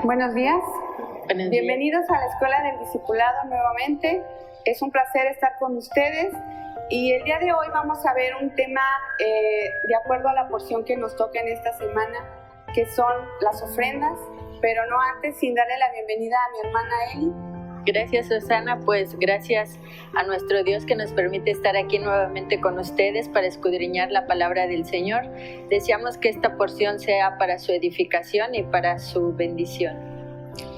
Buenos días. Buenos días. Bienvenidos a la Escuela del Discipulado nuevamente. Es un placer estar con ustedes y el día de hoy vamos a ver un tema de acuerdo a la porción que nos toca en esta semana, que son las ofrendas, pero no antes sin darle la bienvenida a mi hermana Eli. Gracias, Susana, pues gracias a nuestro Dios que nos permite estar aquí nuevamente con ustedes para escudriñar la palabra del Señor. Deseamos que esta porción sea para su edificación y para su bendición.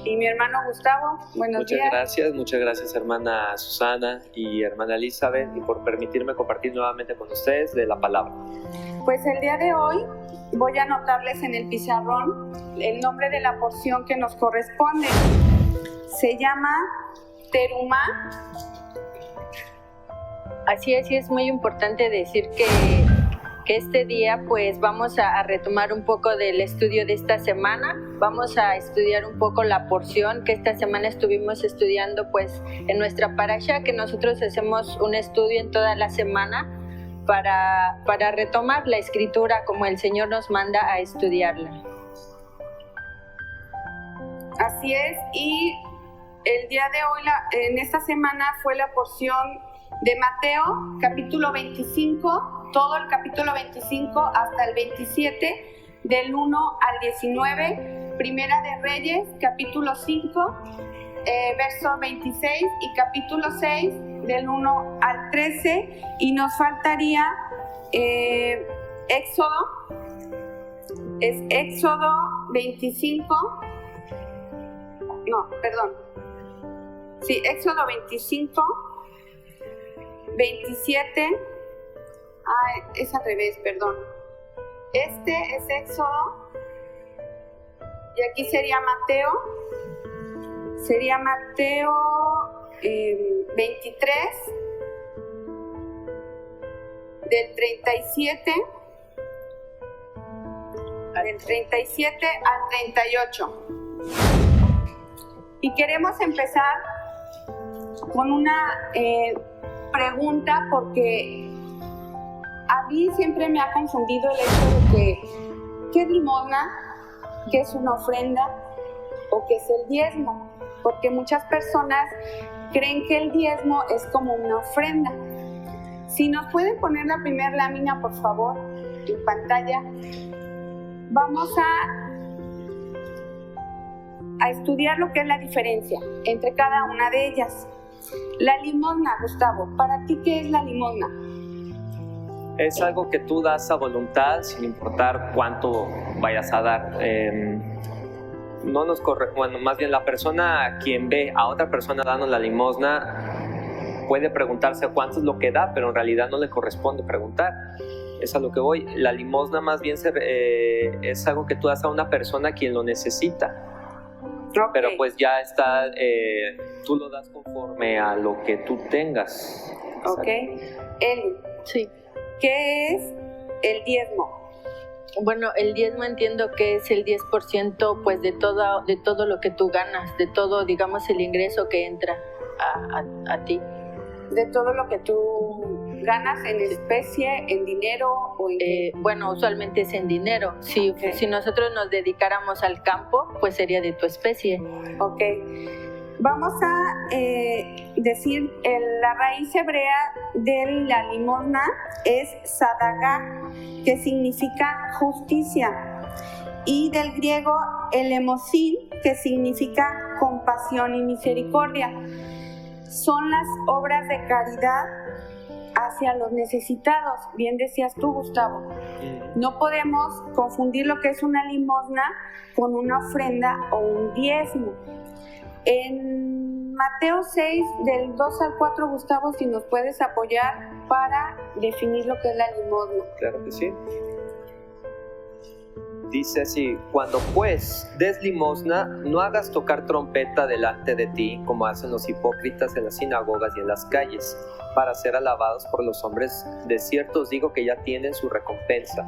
Y mi hermano Gustavo, buenos días. Muchas gracias hermana Susana y hermana Elizabeth y por permitirme compartir nuevamente con ustedes de la palabra. Pues el día de hoy voy a anotarles en el pizarrón el nombre de la porción que nos corresponde. Se llama Terumá. Así es, y es muy importante decir que este día pues vamos a retomar un poco del estudio de esta semana. Vamos a estudiar un poco la porción que esta semana estuvimos estudiando pues en nuestra parasha, que nosotros hacemos un estudio en toda la semana para retomar la escritura como el Señor nos manda a estudiarla. Así es, y el día de hoy, en esta semana, fue la porción de Mateo, capítulo 25, todo el capítulo 25 hasta el 27, del 1 al 19, Primera de Reyes, capítulo 5, verso 26, y capítulo 6, del 1 al 13, y nos faltaría Éxodo, es Éxodo 25, no, perdón, sí, Éxodo 25, 27, es al revés, perdón. Este es Éxodo, y aquí sería Mateo 23, del 37 al 38. Y queremos empezar con una pregunta, porque a mí siempre me ha confundido el hecho de que ¿qué es limosna? ¿Qué es una ofrenda? ¿O qué es el diezmo? Porque muchas personas creen que el diezmo es como una ofrenda. Si nos pueden poner la primera lámina, por favor, en pantalla. Vamos a estudiar lo que es la diferencia entre cada una de ellas. La limosna, Gustavo, ¿para ti qué es la limosna? Es algo que tú das a voluntad sin importar cuánto vayas a dar. Más bien la persona a quien ve a otra persona dando la limosna puede preguntarse cuánto es lo que da, pero en realidad no le corresponde preguntar. Es a lo que voy. La limosna más bien es algo que tú das a una persona a quien lo necesita. Okay. Pero pues ya está, tú lo das conforme a lo que tú tengas. Ok. Eli, sí. ¿Qué es el diezmo? Bueno, el diezmo entiendo que es el 10% pues de todo lo que tú ganas, de todo, digamos, el ingreso que entra a ti. De todo lo que tú ganas en especie, en dinero o en... Bueno, usualmente es en dinero. Si nosotros nos dedicáramos al campo, pues sería de tu especie. Ok. Vamos a decir, la raíz hebrea de la limosna es sadagá, que significa justicia, y del griego elemosín, que significa compasión y misericordia. Son las obras de caridad hacia los necesitados. Bien decías tú, Gustavo. No podemos confundir lo que es una limosna con una ofrenda o un diezmo. En Mateo 6, del 2 al 4, Gustavo, si nos puedes apoyar para definir lo que es la limosna. Claro que sí. Dice así: cuando pues des limosna, no hagas tocar trompeta delante de ti, como hacen los hipócritas en las sinagogas y en las calles, para ser alabados por los hombres. De cierto os digo que ya tienen su recompensa.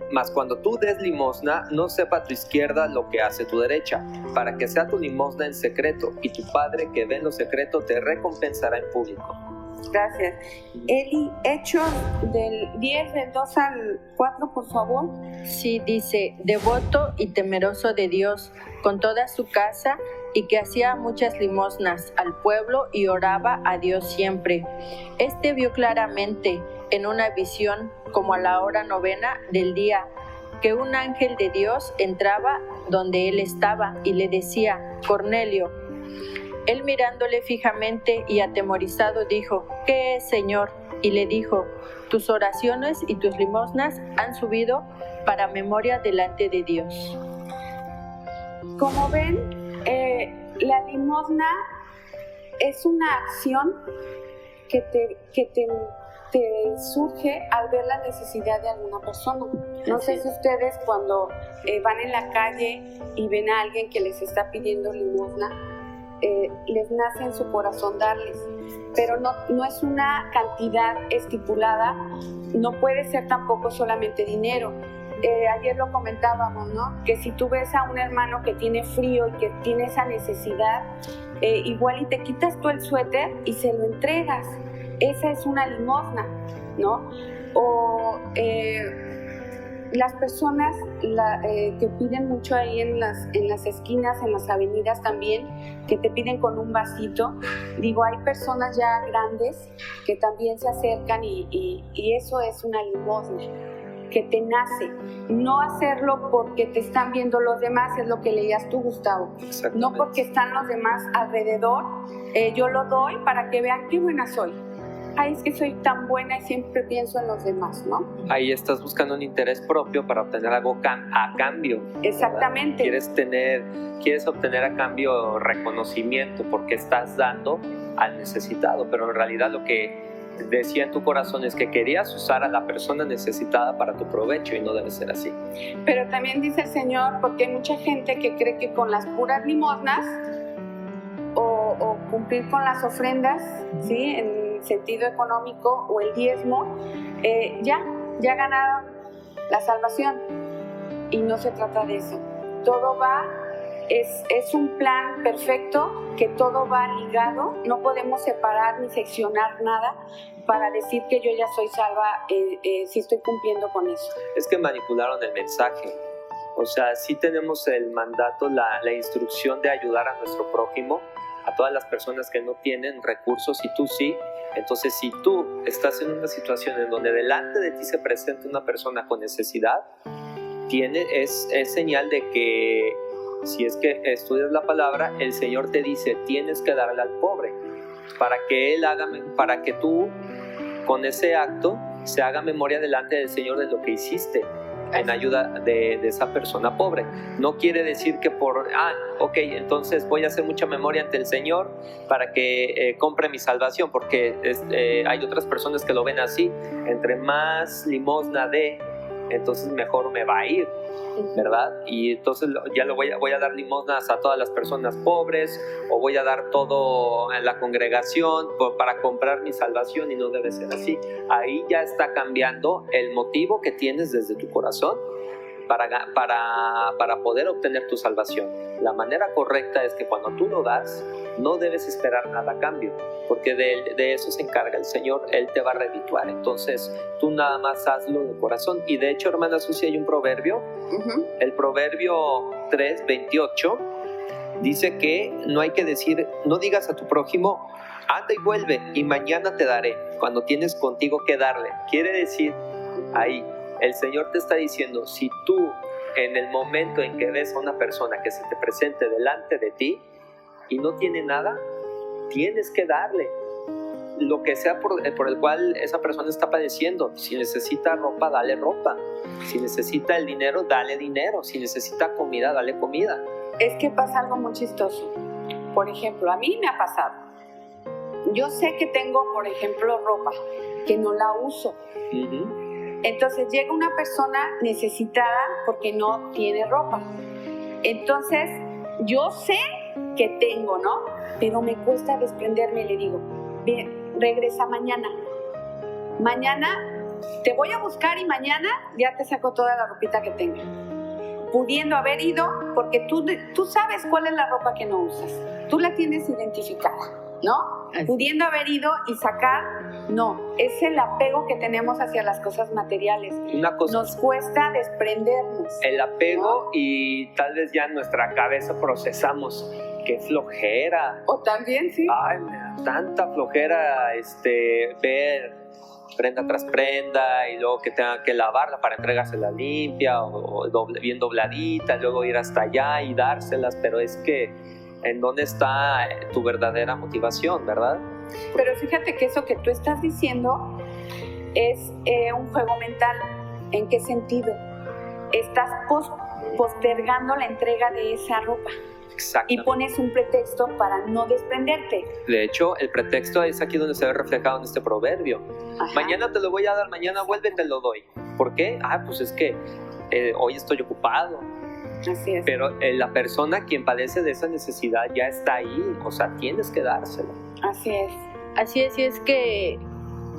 Mas cuando tú des limosna, no sepa tu izquierda lo que hace tu derecha, para que sea tu limosna en secreto, y tu Padre que ve en lo secreto te recompensará en público. Gracias. Eli, Hechos del 10, del 2 al 4, por favor. Sí, dice, devoto y temeroso de Dios, con toda su casa, y que hacía muchas limosnas al pueblo y oraba a Dios siempre. Este vio claramente en una visión, como a la hora 9 del día, que un ángel de Dios entraba donde él estaba y le decía, Cornelio. Él mirándole fijamente y atemorizado dijo, ¿qué es, Señor? Y le dijo, tus oraciones y tus limosnas han subido para memoria delante de Dios. Como ven, la limosna es una acción que te surge al ver la necesidad de alguna persona. No sé si ustedes cuando van en la calle y ven a alguien que les está pidiendo limosna, les nace en su corazón darles, pero no es una cantidad estipulada, no puede ser tampoco solamente dinero. Ayer lo comentábamos, ¿no? Que si tú ves a un hermano que tiene frío y que tiene esa necesidad, igual y te quitas tú el suéter y se lo entregas. Esa es una limosna, ¿no? O las personas que piden mucho ahí en las esquinas, en las avenidas también, que te piden con un vasito. Digo, hay personas ya grandes que también se acercan y eso es una limosna que te nace. No hacerlo porque te están viendo los demás, es lo que leías tú, Gustavo. No porque están los demás alrededor, yo lo doy para que vean qué buena soy. Ay, es que soy tan buena y siempre pienso en los demás, ¿no? Ahí estás buscando un interés propio para obtener algo a cambio. Exactamente. Quieres obtener a cambio reconocimiento porque estás dando al necesitado, pero en realidad lo que decía en tu corazón es que querías usar a la persona necesitada para tu provecho y no debe ser así. Pero también dice el Señor, porque hay mucha gente que cree que con las puras limosnas o cumplir con las ofrendas, ¿sí? En sentido económico o el diezmo, ya ganaron la salvación, y no se trata de eso. Todo es un plan perfecto, que todo va ligado, no podemos separar ni seccionar nada para decir que yo ya soy salva si estoy cumpliendo con eso. Es que manipularon el mensaje. O sea, sí tenemos el mandato, la instrucción de ayudar a nuestro prójimo, a todas las personas que no tienen recursos, y tú sí. Entonces, si tú estás en una situación en donde delante de ti se presenta una persona con necesidad, es señal de que, si es que estudias la palabra, el Señor te dice, tienes que darle al pobre, para que tú, con ese acto, se haga memoria delante del Señor de lo que hiciste en ayuda de esa persona pobre. No quiere decir que entonces voy a hacer mucha memoria ante el Señor para que compre mi salvación, porque hay otras personas que lo ven así. Entre más limosna dé, entonces mejor me va a ir, ¿verdad? Y entonces ya voy a dar limosnas a todas las personas pobres, o voy a dar todo a la congregación para comprar mi salvación, y no debe ser así. Ahí ya está cambiando el motivo que tienes desde tu corazón para poder obtener tu salvación. La manera correcta es que cuando tú lo das, no debes esperar nada a cambio, porque de eso se encarga el Señor. Él te va a redituar. Entonces tú nada más hazlo de corazón. Y de hecho, hermana Susi, hay un proverbio, el proverbio 3:28, dice que no hay que decir, no digas a tu prójimo, anda y vuelve y mañana te daré, cuando tienes contigo que darle. Quiere decir, ahí el Señor te está diciendo, si tú en el momento en que ves a una persona que se te presente delante de ti y no tiene nada, tienes que darle lo que sea por el cual esa persona está padeciendo. Si necesita ropa, dale ropa. Si necesita el dinero, dale dinero. Si necesita comida, dale comida. Es que pasa algo muy chistoso. Por ejemplo, a mí me ha pasado. Yo sé que tengo, por ejemplo, ropa que no la uso. Entonces llega una persona necesitada porque no tiene ropa. Entonces yo sé que tengo, ¿no? Pero me cuesta desprenderme y le digo, bien, regresa mañana. Mañana te voy a buscar y mañana ya te saco toda la ropita que tenga. Pudiendo haber ido, porque tú sabes cuál es la ropa que no usas. Tú la tienes identificada, ¿no? pudiendo haber ido y sacar, no, es el apego que tenemos hacia las cosas materiales. Una cosa, Nos cuesta desprendernos. el apego, y tal vez ya en nuestra cabeza procesamos, qué flojera. O también, sí. Ay, me da tanta flojera ver prenda tras prenda y luego que tenga que lavarla para entregársela limpia o bien dobladita, luego ir hasta allá y dárselas, pero es que ¿en dónde está tu verdadera motivación, verdad? Pero fíjate que eso que tú estás diciendo es un juego mental. ¿En qué sentido? Estás postergando la entrega de esa ropa y Exactamente. pones un pretexto para no desprenderte. De hecho, el pretexto es aquí donde se ve reflejado en este proverbio. Ajá. Mañana te lo voy a dar, mañana vuelve y te lo doy. ¿Por qué? Pues es que hoy estoy ocupado. Así es. Pero la persona quien padece de esa necesidad ya está ahí, o sea, tienes que dárselo. Así es. Así es, y es que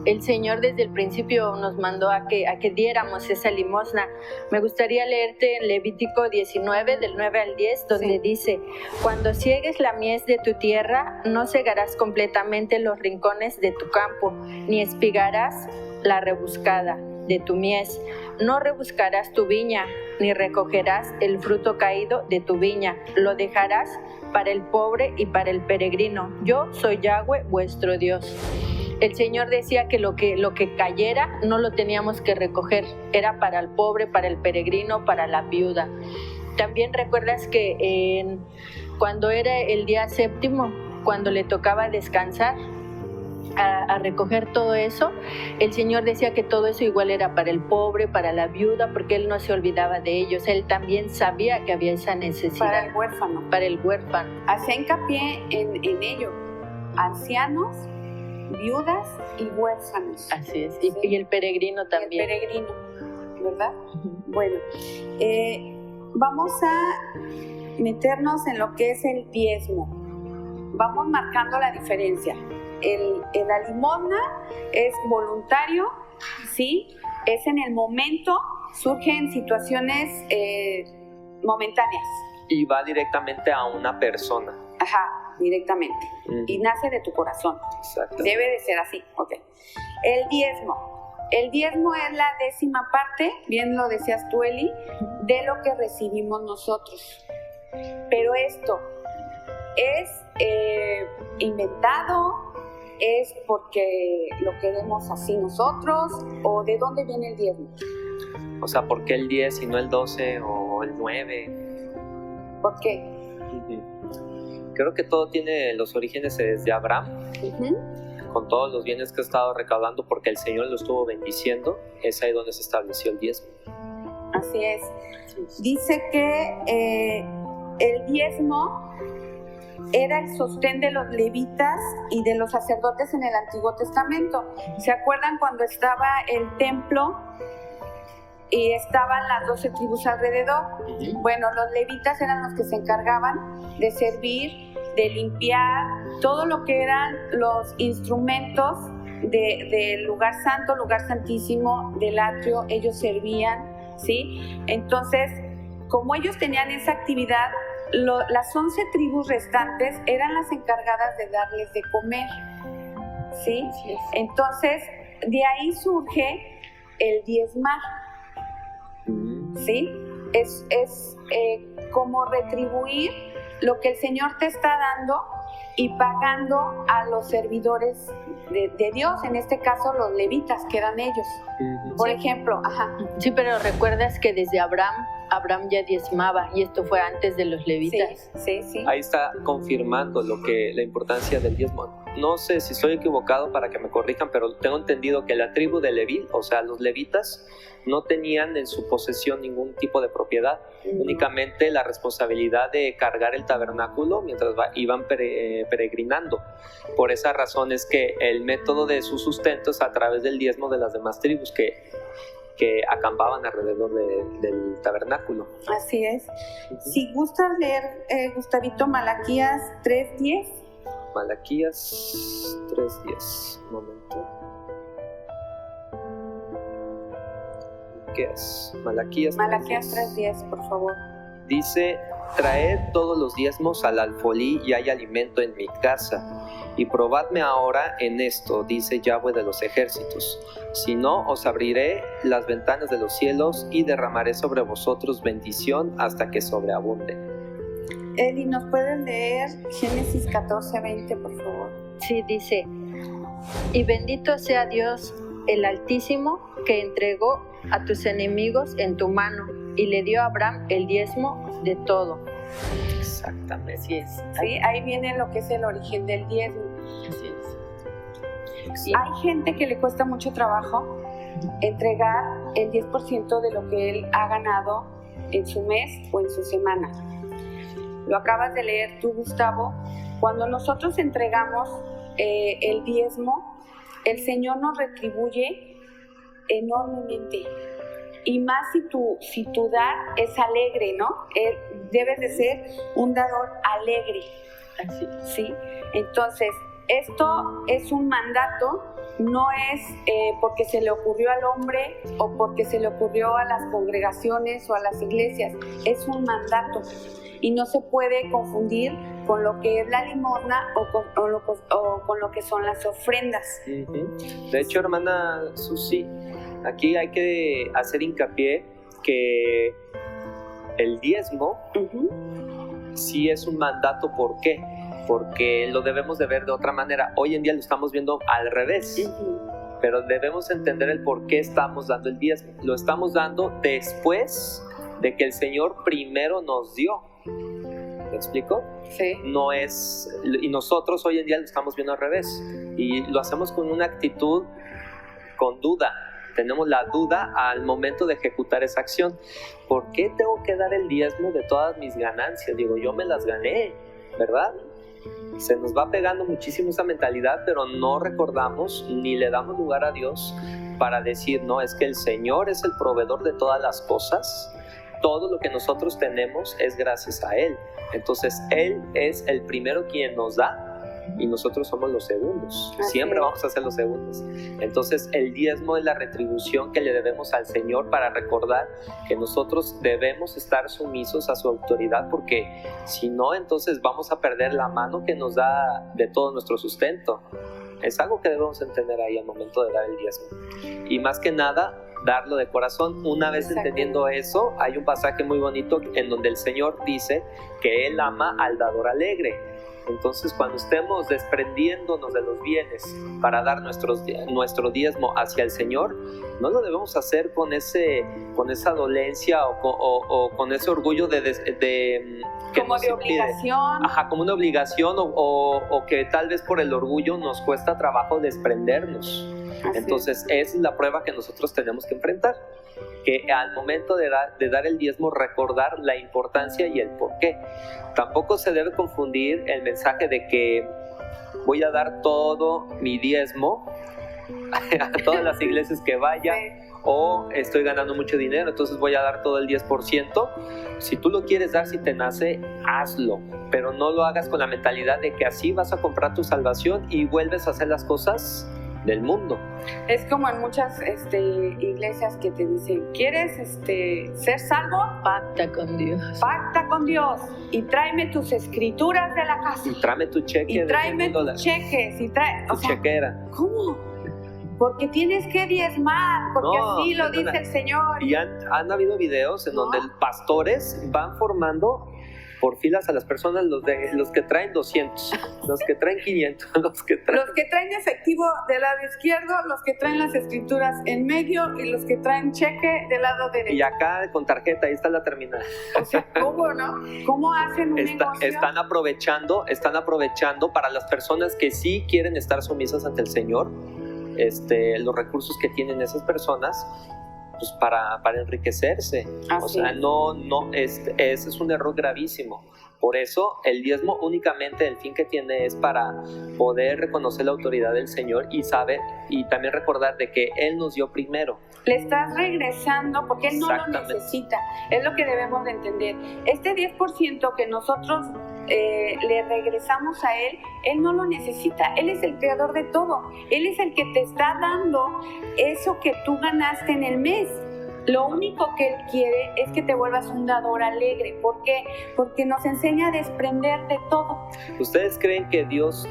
el Señor desde el principio nos mandó a que diéramos esa limosna. Me gustaría leerte en Levítico 19, del 9 al 10, donde Sí. dice: cuando ciegues la mies de tu tierra, no cegarás completamente los rincones de tu campo, ni espigarás la rebuscada de tu mies. No rebuscarás tu viña, ni recogerás el fruto caído de tu viña. Lo dejarás para el pobre y para el peregrino. Yo soy Yahweh, vuestro Dios. El Señor decía que lo que cayera no lo teníamos que recoger, era para el pobre, para el peregrino, para la viuda. También recuerdas que cuando era el día séptimo, cuando le tocaba descansar, a recoger todo eso, el Señor decía que todo eso igual era para el pobre, para la viuda, porque Él no se olvidaba de ellos. Él también sabía que había esa necesidad. Para el huérfano. Para el huérfano. Hacía hincapié en ello. Ancianos, viudas y huérfanos. Así es. Sí. Y el peregrino también. El peregrino, ¿verdad? Ujú. Bueno, vamos a meternos en lo que es el diezmo. Vamos marcando la diferencia. La limosna es voluntario, ¿sí? Es en el momento, surge en situaciones momentáneas. Y va directamente a una persona. Ajá, directamente. Y nace de tu corazón. Exacto. Debe de ser así, ok. El diezmo. El diezmo es la 10ª parte, bien lo decías tú, Eli, de lo que recibimos nosotros. Pero esto es inventado, es porque lo queremos así nosotros, o de dónde viene el diezmo. O sea, ¿por qué el 10 y no el 12 o el 9? ¿Por qué? Creo que todo tiene los orígenes desde Abraham, con todos los bienes que ha estado recaudando porque el Señor lo estuvo bendiciendo. Es ahí donde se estableció el diezmo. Así es. Dice que el diezmo era el sostén de los levitas y de los sacerdotes en el Antiguo Testamento. ¿Se acuerdan cuando estaba el templo y estaban las 12 tribus alrededor? Bueno, los levitas eran los que se encargaban de servir, de limpiar todo lo que eran los instrumentos del lugar santo, lugar santísimo, del atrio. Ellos servían, ¿sí? Entonces, como ellos tenían esa actividad, las 11 tribus restantes eran las encargadas de darles de comer, ¿sí? Entonces, de ahí surge el diezmar, ¿sí? Es como retribuir lo que el Señor te está dando y pagando a los servidores de Dios, en este caso los levitas, que eran ellos. Por ejemplo, Sí, pero recuerdas que desde Abraham ya diezmaba, y esto fue antes de los levitas. Sí. Ahí está confirmando la importancia del diezmo. No sé si estoy equivocado para que me corrijan, pero tengo entendido que la tribu de Leví, o sea, los levitas, no tenían en su posesión ningún tipo de propiedad, únicamente la responsabilidad de cargar el tabernáculo mientras iban peregrinando. Por esa razón es que el método de su sustento es a través del diezmo de las demás tribus que acampaban alrededor del tabernáculo. Así es. Si gustas leer, Gustavito, Malaquías 3:10. Malaquías 3:10. Un momento. ¿Qué es? Malaquías 3:10, por favor. Dice: traed todos los diezmos al alfolí y hay alimento en mi casa. Y probadme ahora en esto, dice Yahweh de los ejércitos. Si no, os abriré las ventanas de los cielos y derramaré sobre vosotros bendición hasta que sobreabunde. Eli, ¿nos pueden leer Génesis 14:20, por favor? Sí, dice: y bendito sea Dios, el Altísimo, que entregó a tus enemigos en tu mano y le dio a Abraham el diezmo de todo. Exactamente. Así es. Sí, ahí viene lo que es el origen del diezmo. Así es. Sí. Hay gente que le cuesta mucho trabajo entregar el 10% de lo que él ha ganado en su mes o en su semana. Lo acabas de leer tú, Gustavo. Cuando nosotros entregamos el diezmo, el Señor nos retribuye enormemente. Y más si tu dar es alegre, ¿no? Debes de ser un dador alegre. Así. ¿Sí? Entonces, esto es un mandato, no es porque se le ocurrió al hombre o porque se le ocurrió a las congregaciones o a las iglesias. Es un mandato y no se puede confundir con lo que es la limosna o con lo que son las ofrendas. De hecho, hermana Susi, aquí hay que hacer hincapié que el diezmo sí es un mandato. ¿Por qué? Porque lo debemos de ver de otra manera. Hoy en día lo estamos viendo al revés, pero debemos entender el por qué estamos dando el diezmo. Lo estamos dando después de que el Señor primero nos dio. ¿Me explico? Sí. No es, y nosotros hoy en día lo estamos viendo al revés y lo hacemos con una actitud con duda. Tenemos la duda al momento de ejecutar esa acción. ¿Por qué tengo que dar el diezmo de todas mis ganancias? Digo, yo me las gané, ¿verdad? Se nos va pegando muchísimo esa mentalidad, pero no recordamos ni le damos lugar a Dios para decir, no, es que el Señor es el proveedor de todas las cosas. Todo lo que nosotros tenemos es gracias a Él. Entonces, Él es el primero quien nos da y nosotros somos los segundos. Siempre vamos a ser los segundos. Entonces, el diezmo es la retribución que le debemos al Señor para recordar que nosotros debemos estar sumisos a su autoridad, porque si no, entonces vamos a perder la mano que nos da de todo nuestro sustento. Es algo que debemos entender ahí al momento de dar el diezmo. Y más que nada, darlo de corazón. Una vez entendiendo eso, hay un pasaje muy bonito en donde el Señor dice que Él ama al dador alegre. Entonces, cuando estemos desprendiéndonos de los bienes para dar nuestro diezmo hacia el Señor, no lo debemos hacer con esa dolencia o con ese orgullo como de obligación. Ajá, como una obligación o que tal vez por el orgullo nos cuesta trabajo desprendernos. Entonces, esa es la prueba que nosotros tenemos que enfrentar. Que al momento de dar el diezmo, recordar la importancia y el por qué. Tampoco se debe confundir el mensaje de que voy a dar todo mi diezmo a todas las iglesias que vaya, o estoy ganando mucho dinero, entonces voy a dar todo el 10%. Si tú lo quieres dar, si te nace, hazlo, pero no lo hagas con la mentalidad de que así vas a comprar tu salvación y vuelves a hacer las cosas del mundo. Es como en muchas iglesias que te dicen, ¿quieres ser salvo? Pacta con Dios. Pacta con Dios y tráeme tus escrituras de la casa. Y tráeme tu cheque. Y tráeme tus cheques. Tu chequera. ¿Cómo? Porque tienes que diezmar, porque así lo dice el Señor. Y han habido videos en donde pastores van formando por filas a las personas, los que traen 200, los que traen 500, los que traen efectivo del lado izquierdo, los que traen las escrituras en medio y los que traen cheque del lado derecho. Y acá con tarjeta, ahí está la terminal. O sea, ¿cómo, no? ¿Cómo hacen un negocio? Están aprovechando para las personas que sí quieren estar sumisas ante el Señor, los recursos que tienen esas personas, pues para enriquecerse. O sea, ese es un error gravísimo. Por eso el diezmo únicamente el fin que tiene es para poder reconocer la autoridad del Señor y también recordar de que Él nos dio primero. Le estás regresando porque Él no lo necesita. Es lo que debemos de entender. Este 10% que nosotros le regresamos a Él, Él no lo necesita. Él es el creador de todo. Él es el que te está dando eso que tú ganaste en el mes. Lo único que Él quiere es que te vuelvas un dador alegre. ¿Por qué? Porque nos enseña a desprender de todo. ¿Ustedes creen que Dios,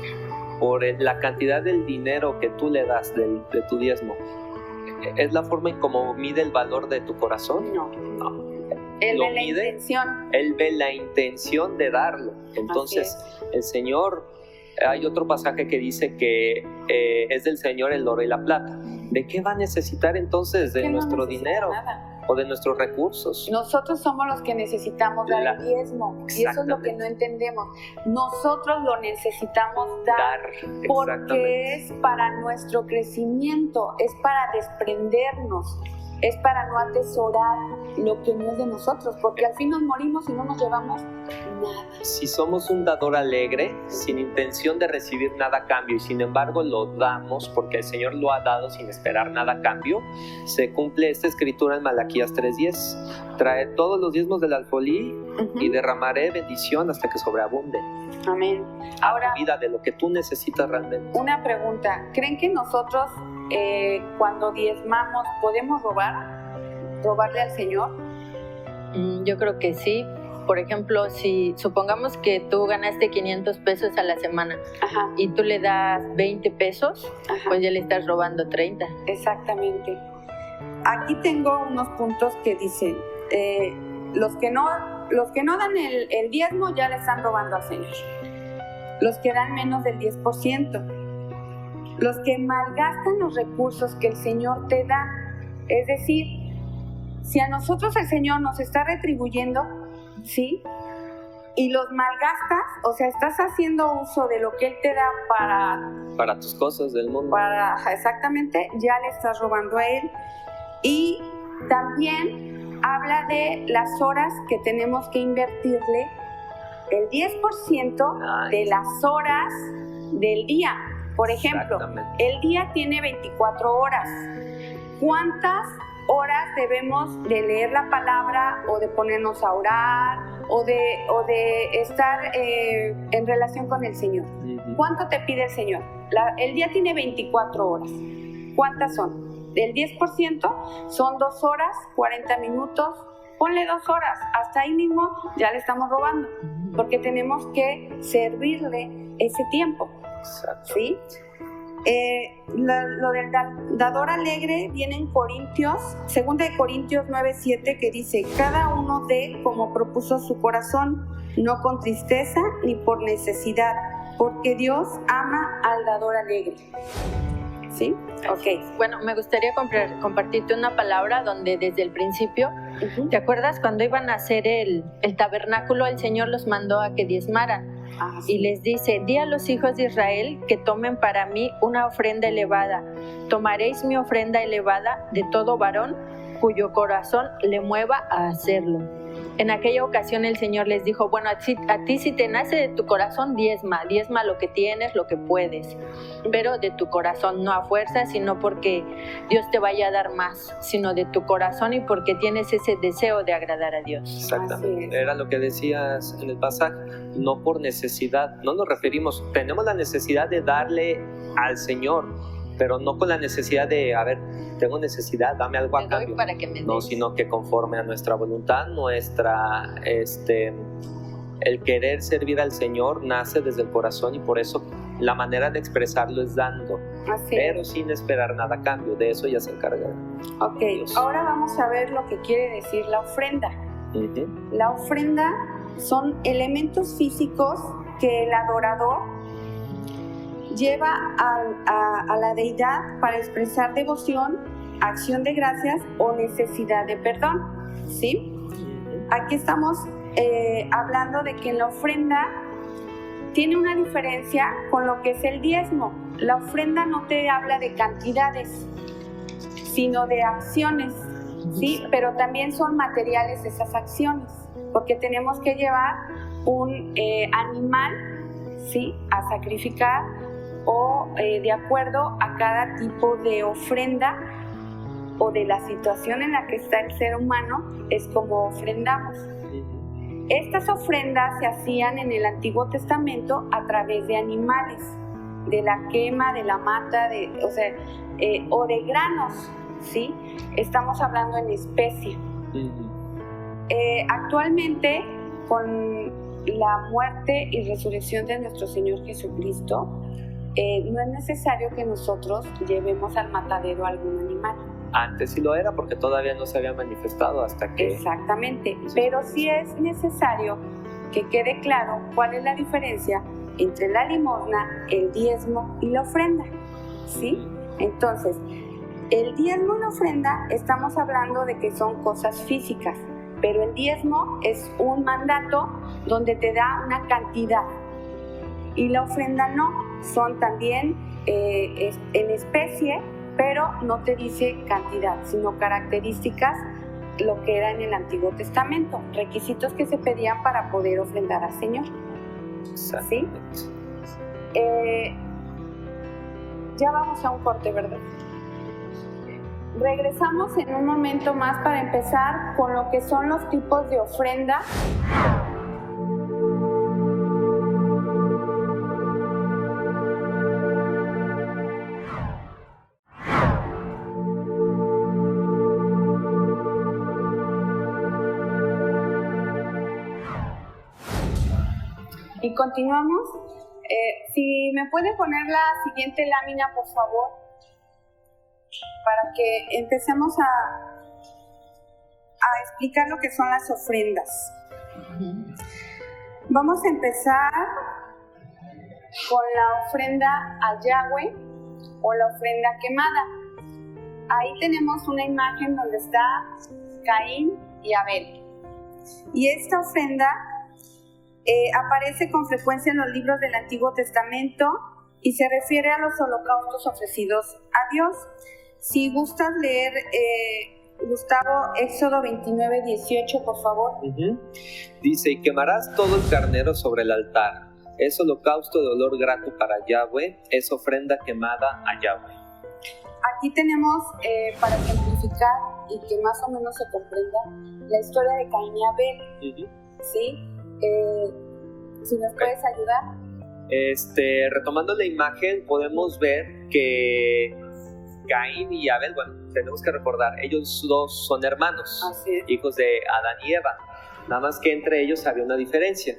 por la cantidad del dinero que tú le das de tu diezmo, es la forma en cómo mide el valor de tu corazón? No. No. Él Lo ve la mide, intención. Él ve la intención de darlo. Entonces, el Señor, hay otro pasaje que dice que es del Señor el oro y la plata. ¿De qué va a necesitar entonces? ¿De Que no nuestro necesita dinero nada. o de nuestros recursos? Nosotros somos los que necesitamos dar el diezmo. Y eso es lo que no entendemos. Nosotros lo necesitamos dar. Porque es para nuestro crecimiento, es para desprendernos, es para no atesorar lo que no es de nosotros, porque al fin nos morimos y no nos llevamos nada. Si somos un dador alegre, sin intención de recibir nada a cambio, y sin embargo lo damos porque el Señor lo ha dado sin esperar nada a cambio, se cumple esta escritura en Malaquías 3:10. Trae todos los diezmos del alfolí y derramaré bendición hasta que sobreabunde. Amén. Ahora, vida de lo que tú necesitas realmente. Una pregunta, ¿creen que nosotros cuando diezmamos podemos robarle al Señor? Yo creo que sí. Por ejemplo, si supongamos que tú ganaste 500 pesos a la semana y tú le das 20 pesos, pues ya le estás robando 30. Exactamente. Aquí tengo unos puntos que dicen, los que no dan el diezmo ya le están robando al Señor. Los que dan menos del 10%. Los que malgastan los recursos que el Señor te da. Es decir, si a nosotros el Señor nos está retribuyendo, ¿sí? Y los malgastas, o sea, estás haciendo uso de lo que Él te da para tus cosas del mundo. Exactamente, ya le estás robando a Él. Y también habla de las horas que tenemos que invertirle, el 10% de las horas del día. Por ejemplo, el día tiene 24 horas. ¿Cuántas horas debemos de leer la palabra o de ponernos a orar o de estar en relación con el Señor? ¿Cuánto te pide el Señor? El día tiene 24 horas. ¿Cuántas son? El 10% son 2 horas, 40 minutos. Ponle 2 horas. Hasta ahí mismo ya le estamos robando. Porque tenemos que servirle ese tiempo. ¿Sí? Lo del dador alegre viene en Corintios, 2 de Corintios 9:7, que dice: cada uno dé como propuso su corazón, no con tristeza ni por necesidad, porque Dios ama al dador alegre. ¿Sí? Ok. Bueno, me gustaría compartirte una palabra donde desde el principio, ¿te acuerdas cuando iban a hacer el tabernáculo? El Señor los mandó a que diezmaran. Y les dice: di a los hijos de Israel que tomen para mí una ofrenda elevada. Tomaréis mi ofrenda elevada de todo varón cuyo corazón le mueva a hacerlo. En aquella ocasión el Señor les dijo: bueno, a ti si te nace de tu corazón, diezma lo que tienes, lo que puedes, pero de tu corazón, no a fuerza, sino porque Dios te vaya a dar más, sino de tu corazón y porque tienes ese deseo de agradar a Dios. Exactamente, era lo que decías en el pasaje, no por necesidad, no nos referimos, tenemos la necesidad de darle al Señor, pero no con la necesidad de, a ver, tengo necesidad, dame algo a cambio. Para que me no, sino que conforme a nuestra voluntad, el querer servir al Señor nace desde el corazón, y por eso la manera de expresarlo es dando, pero sin esperar nada a cambio. De eso ya se encarga Dios. Ahora vamos a ver lo que quiere decir la ofrenda. La ofrenda son elementos físicos que el adorador lleva a la deidad para expresar devoción, acción de gracias o necesidad de perdón. ¿Sí? Aquí estamos hablando de que la ofrenda tiene una diferencia con lo que es el diezmo. La ofrenda no te habla de cantidades, sino de acciones, ¿sí? Pero también son materiales esas acciones, porque tenemos que llevar un animal, ¿sí?, a sacrificar, o de acuerdo a cada tipo de ofrenda o de la situación en la que está el ser humano, es como ofrendamos. Estas ofrendas se hacían en el Antiguo Testamento a través de animales, de la quema, de la mata, o de granos, ¿sí? Estamos hablando en especie. Ujú. Actualmente, con la muerte y resurrección de nuestro Señor Jesucristo, no es necesario que nosotros llevemos al matadero algún animal. Antes sí lo era porque todavía no se había manifestado hasta que... Exactamente, pero sí es necesario que quede claro cuál es la diferencia entre la limosna, el diezmo y la ofrenda, ¿sí? Entonces, el diezmo y la ofrenda estamos hablando de que son cosas físicas, pero el diezmo es un mandato donde te da una cantidad y la ofrenda no, son también en especie, pero no te dice cantidad, sino características, lo que era en el Antiguo Testamento, requisitos que se pedían para poder ofrendar al Señor. ¿Sí? Ya vamos a un corte, ¿verdad? Regresamos en un momento más para empezar con lo que son los tipos de ofrenda. Y continuamos. Si me puede poner la siguiente lámina, por favor, para que empecemos a explicar lo que son las ofrendas. Vamos a empezar con la ofrenda a Yahweh o la ofrenda quemada. Ahí tenemos una imagen donde está Caín y Abel. Y esta ofrenda aparece con frecuencia en los libros del Antiguo Testamento y se refiere a los holocaustos ofrecidos a Dios. Si gustas leer, Gustavo, Éxodo 29:18, por favor. Dice, y quemarás todo el carnero sobre el altar. Es holocausto de olor grato para Yahweh, es ofrenda quemada a Yahweh. Aquí tenemos, para ejemplificar y que más o menos se comprenda, la historia de Caín y Abel. ¿Sí? Si nos puedes ayudar. Retomando la imagen, podemos ver que Caín y Abel, bueno, tenemos que recordar, ellos dos son hermanos, hijos de Adán y Eva, nada más que entre ellos había una diferencia.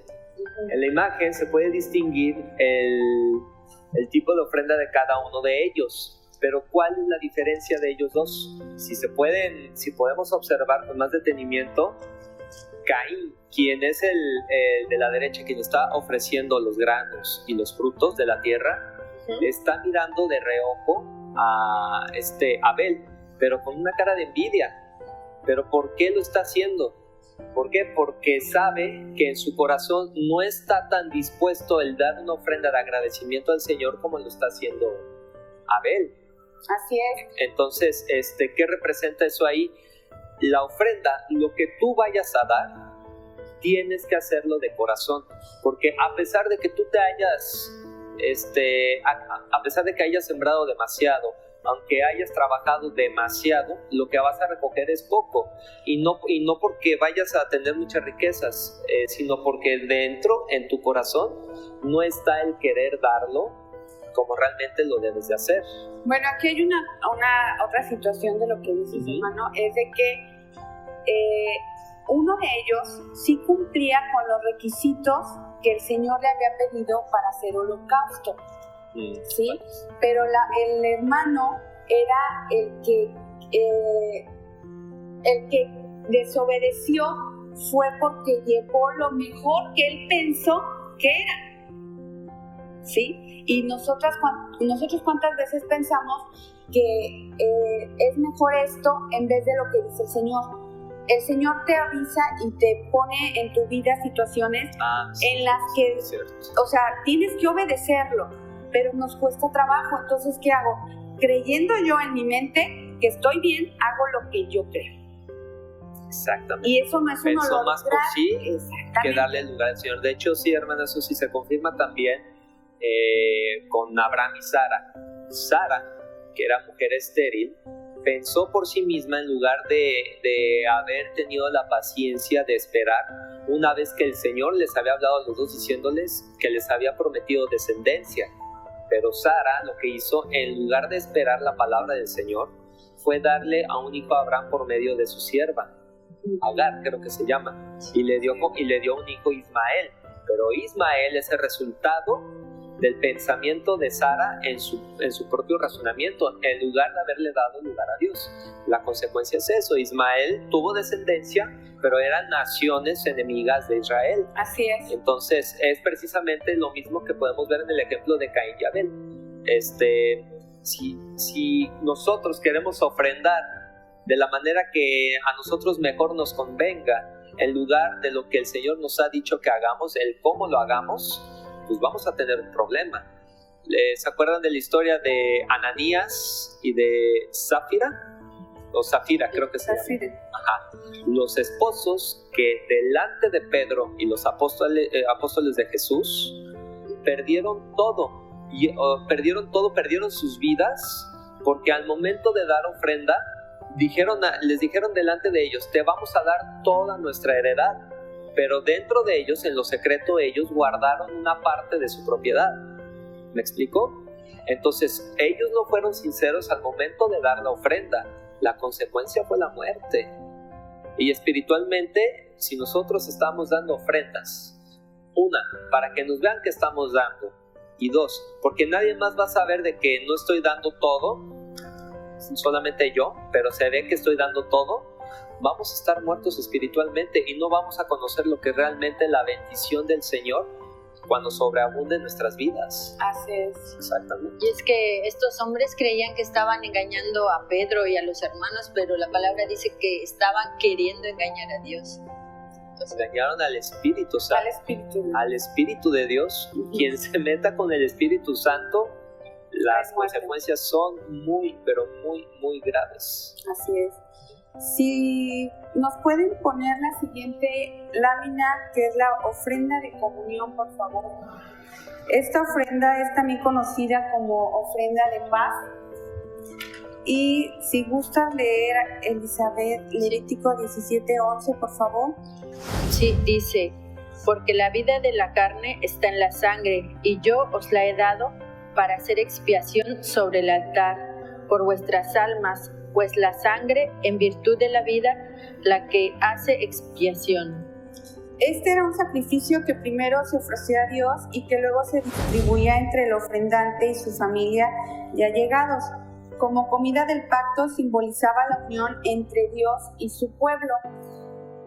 En la imagen se puede distinguir el tipo de ofrenda de cada uno de ellos, pero ¿cuál es la diferencia de ellos dos? Si podemos observar con más detenimiento, Caín, quien es el de la derecha, quien está ofreciendo los granos y los frutos de la tierra, está mirando de reojo a Abel, pero con una cara de envidia. ¿Pero por qué lo está haciendo? ¿Por qué? Porque sabe que en su corazón no está tan dispuesto el dar una ofrenda de agradecimiento al Señor como lo está haciendo Abel. Así es. Entonces, ¿qué representa eso ahí? La ofrenda, lo que tú vayas a dar, tienes que hacerlo de corazón, porque a pesar de que tú te hayas, a pesar de que hayas sembrado demasiado, aunque hayas trabajado demasiado, lo que vas a recoger es poco, y no porque vayas a tener muchas riquezas, sino porque dentro, en tu corazón, no está el querer darlo como realmente lo debes de hacer. Bueno, aquí hay una otra situación de lo que dices, hermano, es de que uno de ellos sí cumplía con los requisitos que el Señor le había pedido para hacer holocausto, ¿sí? Pero el hermano era el que desobedeció, fue porque llevó lo mejor que él pensó que era, ¿sí? Y nosotros cuántas veces pensamos que es mejor esto en vez de lo que dice el Señor. El Señor te avisa y te pone en tu vida situaciones en las que, o sea, tienes que obedecerlo, pero nos cuesta trabajo. Entonces, ¿qué hago? Creyendo yo en mi mente que estoy bien, hago lo que yo creo. Exactamente. Y eso no es un olor más por sí que darle lugar al Señor. De hecho, sí, hermana, eso sí se confirma también con Abraham y Sara. Sara, que era mujer estéril, pensó por sí misma en lugar de haber tenido la paciencia de esperar, una vez que el Señor les había hablado a los dos diciéndoles que les había prometido descendencia. Pero Sara lo que hizo, en lugar de esperar la palabra del Señor, fue darle a un hijo a Abraham por medio de su sierva, Agar, creo que se llama, y le dio un hijo, Ismael. Pero Ismael es el resultado del pensamiento de Sara en su propio razonamiento, en lugar de haberle dado lugar a Dios. La consecuencia es eso: Ismael tuvo descendencia, pero eran naciones enemigas de Israel. Así es. Entonces es precisamente lo mismo que podemos ver en el ejemplo de Caín y Abel. Si nosotros queremos ofrendar de la manera que a nosotros mejor nos convenga, en lugar de lo que el Señor nos ha dicho que hagamos, el cómo lo hagamos, pues vamos a tener un problema. ¿Se acuerdan de la historia de Ananías y de Zafira? O Zafira, creo que se llama. Ajá. Los esposos que delante de Pedro y los apóstoles de Jesús perdieron todo. Perdieron sus vidas, porque al momento de dar ofrenda les dijeron delante de ellos: te vamos a dar toda nuestra heredad. Pero dentro de ellos, en lo secreto, ellos guardaron una parte de su propiedad. ¿Me explico? Entonces ellos no fueron sinceros al momento de dar la ofrenda. La consecuencia fue la muerte. Y espiritualmente, si nosotros estamos dando ofrendas, una, para que nos vean que estamos dando, y dos, porque nadie más va a saber de que no estoy dando todo, solamente yo, pero se ve que estoy dando todo, vamos a estar muertos espiritualmente y no vamos a conocer lo que es realmente la bendición del Señor cuando sobreabunde en nuestras vidas. Así es. Exactamente. Y es que estos hombres creían que estaban engañando a Pedro y a los hermanos, pero la palabra dice que estaban queriendo engañar a Dios. Engañaron al Espíritu Santo, al Espíritu de Dios. Quien se meta con el Espíritu Santo, las consecuencias son muy, pero muy, muy graves. Así es. Si nos pueden poner la siguiente lámina, que es la ofrenda de comunión, por favor. Esta ofrenda es también conocida como ofrenda de paz. Y si gustas leer, Elizabeth, Levítico 17:11, por favor. Sí, dice: porque la vida de la carne está en la sangre, y yo os la he dado para hacer expiación sobre el altar por vuestras almas, pues la sangre, en virtud de la vida, la que hace expiación. Este era un sacrificio que primero se ofrecía a Dios y que luego se distribuía entre el ofrendante y su familia y allegados. Como comida del pacto, simbolizaba la unión entre Dios y su pueblo.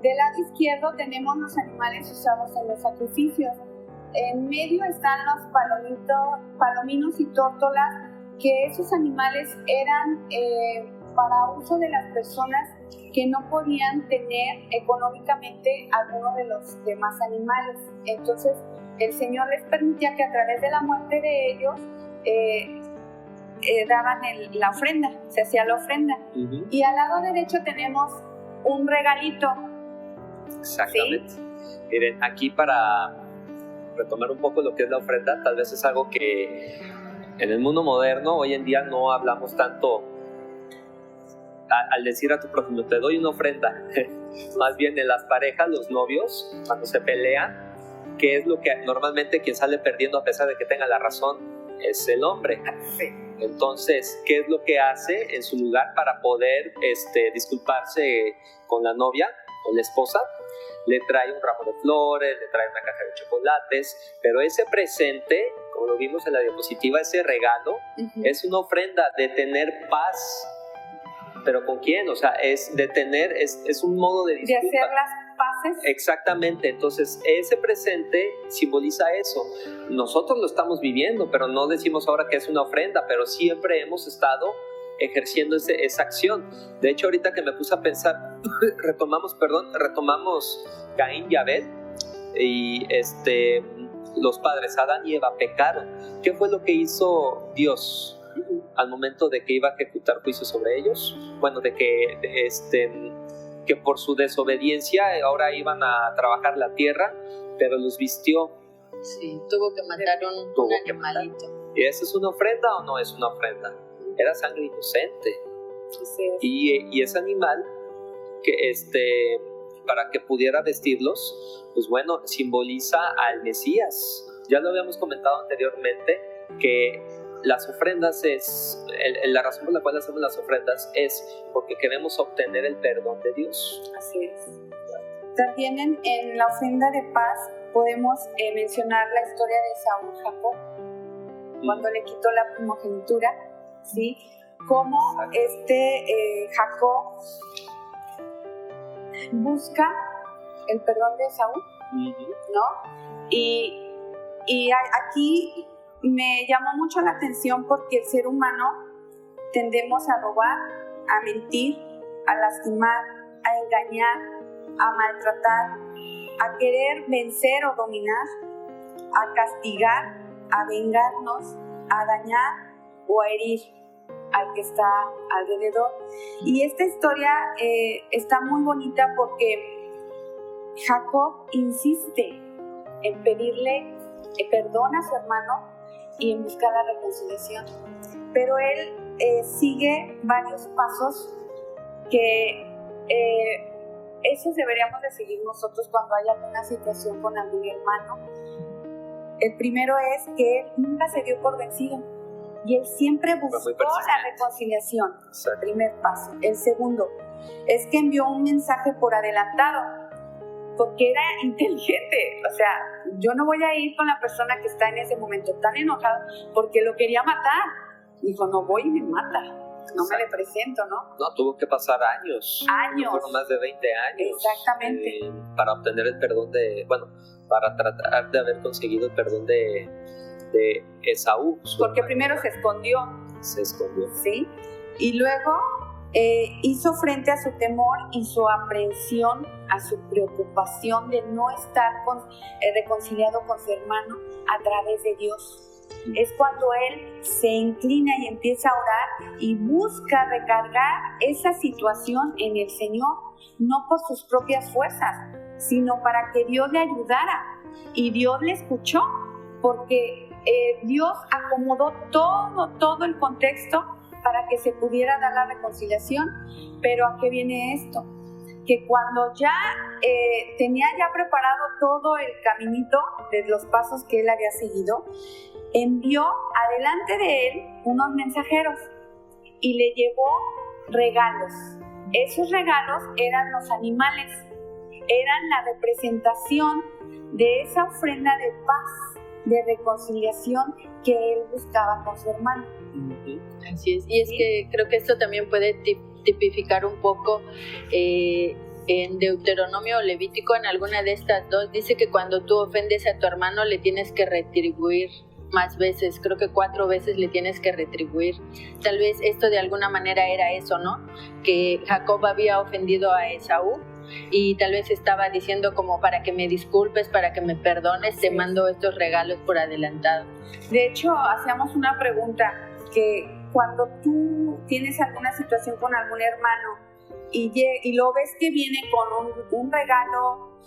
Del lado izquierdo tenemos los animales usados en los sacrificios. En medio están los palominos y tórtolas, que esos animales eran para uso de las personas que no podían tener económicamente alguno de los demás animales. Entonces el Señor les permitía que a través de la muerte de ellos daban la ofrenda, se hacía la ofrenda. Uh-huh. Y al lado derecho tenemos un regalito. Exactamente. ¿Sí? Miren, aquí para retomar un poco lo que es la ofrenda, tal vez es algo que en el mundo moderno hoy en día no hablamos tanto. Al decir a tu prójimo, te doy una ofrenda, más bien en las parejas, los novios, cuando se pelean, ¿qué es lo que normalmente quien sale perdiendo a pesar de que tenga la razón? Es el hombre. Sí. Entonces, ¿qué es lo que hace en su lugar para poder disculparse con la novia o la esposa? Le trae un ramo de flores, le trae una caja de chocolates, pero ese presente, como lo vimos en la diapositiva, ese regalo, uh-huh, es una ofrenda de tener paz. ¿Pero con quién? O sea, es de tener, es un modo de disculpa. De hacer las paces. Exactamente, entonces ese presente simboliza eso. Nosotros lo estamos viviendo, pero no decimos ahora que es una ofrenda, pero siempre hemos estado ejerciendo esa acción. De hecho, ahorita que me puse a pensar, retomamos Caín y Abel, y los padres Adán y Eva pecaron. ¿Qué fue lo que hizo Dios al momento de que iba a ejecutar juicio sobre ellos? Bueno, de que por su desobediencia ahora iban a trabajar la tierra, pero los vistió. Sí, tuvo que matar un animalito. ¿Y esa es una ofrenda o no es una ofrenda? Era sangre inocente. Sí. Y ese animal, que para que pudiera vestirlos, pues bueno, simboliza al Mesías. Ya lo habíamos comentado anteriormente, que las ofrendas la razón por la cual hacemos las ofrendas es porque queremos obtener el perdón de Dios. Así es. También en la ofrenda de paz podemos mencionar la historia de Esaú y Jacob, cuando le quitó la primogenitura, ¿sí? Cómo Jacob busca el perdón de Esaú, ¿no? Y aquí me llamó mucho la atención porque el ser humano tendemos a robar, a mentir, a lastimar, a engañar, a maltratar, a querer vencer o dominar, a castigar, a vengarnos, a dañar o a herir al que está alrededor. Y esta historia está muy bonita porque Jacob insiste en pedirle perdón a su hermano y en buscar la reconciliación. Pero él sigue varios pasos que esos deberíamos de seguir nosotros cuando hay alguna situación con algún hermano. El primero es que él nunca se dio por vencido y él siempre buscó la reconciliación. El primer paso. El segundo es que envió un mensaje por adelantado porque era inteligente. O sea, yo no voy a ir con la persona que está en ese momento tan enojada porque lo quería matar. Dijo, no voy y me mata. No me le presento, ¿no? No, tuvo que pasar años. Fueron más de 20 años. Exactamente. Para obtener el perdón para tratar de haber conseguido el perdón de Esaú. Porque primero se escondió. Sí. Y luego hizo frente a su temor y su aprensión, a su preocupación de no estar reconciliado con su hermano a través de Dios. Es cuando él se inclina y empieza a orar y busca recargar esa situación en el Señor, no por sus propias fuerzas, sino para que Dios le ayudara. Y Dios le escuchó, porque Dios acomodó todo el contexto para que se pudiera dar la reconciliación. Pero ¿a qué viene esto? Que cuando ya tenía ya preparado todo el caminito de los pasos que él había seguido, envió adelante de él unos mensajeros y le llevó regalos. Esos regalos eran los animales, eran la representación de esa ofrenda de paz, de reconciliación que él buscaba con su hermano. Así es, y es que creo que esto también puede tipificar un poco en Deuteronomio o Levítico, en alguna de estas dos, dice que cuando tú ofendes a tu hermano le tienes que retribuir más veces, creo que 4 veces le tienes que retribuir. Tal vez esto de alguna manera era eso, ¿no? Que Jacob había ofendido a Esaú y tal vez estaba diciendo como para que me disculpes, para que me perdones, te mando estos regalos por adelantado. De hecho, hacíamos una pregunta, que cuando tú tienes alguna situación con algún hermano y lo ves que viene con un regalo,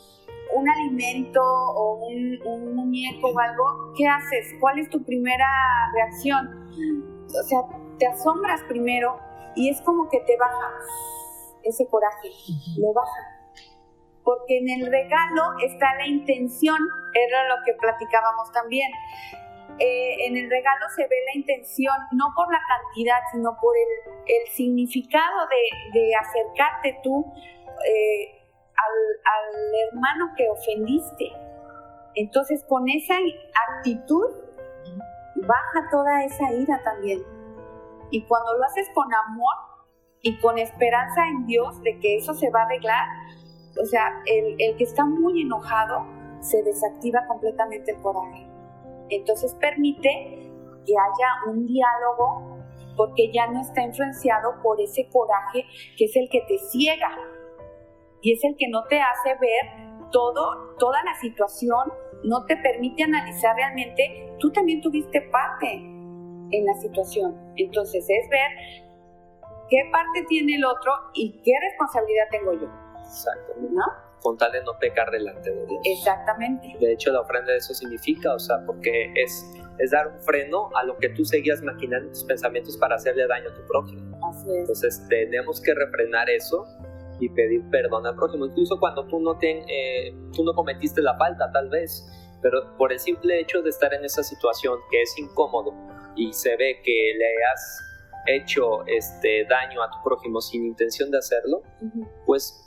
un alimento o un muñeco o algo, ¿qué haces? ¿Cuál es tu primera reacción? O sea, te asombras primero y es como que te baja ese coraje, lo baja. Porque en el regalo está la intención, era lo que platicábamos también. En el regalo se ve la intención, no por la cantidad, sino por el significado de acercarte tú al hermano que ofendiste. Entonces, con esa actitud baja toda esa ira también. Y cuando lo haces con amor y con esperanza en Dios de que eso se va a arreglar, o sea, el que está muy enojado se desactiva completamente el coraje. Entonces permite que haya un diálogo, porque ya no está influenciado por ese coraje que es el que te ciega y es el que no te hace ver toda la situación, no te permite analizar realmente. Tú también tuviste parte en la situación. Entonces es ver qué parte tiene el otro y qué responsabilidad tengo yo. Exactamente. ¿No? Con tal de no pecar delante de Dios. Exactamente. De hecho, la ofrenda de eso significa, o sea, porque es dar un freno a lo que tú seguías maquinando en tus pensamientos para hacerle daño a tu prójimo. Así es. Entonces tenemos que refrenar eso y pedir perdón al prójimo, incluso cuando tú no cometiste la falta, tal vez, pero por el simple hecho de estar en esa situación que es incómodo, y se ve que le has hecho daño a tu prójimo sin intención de hacerlo, pues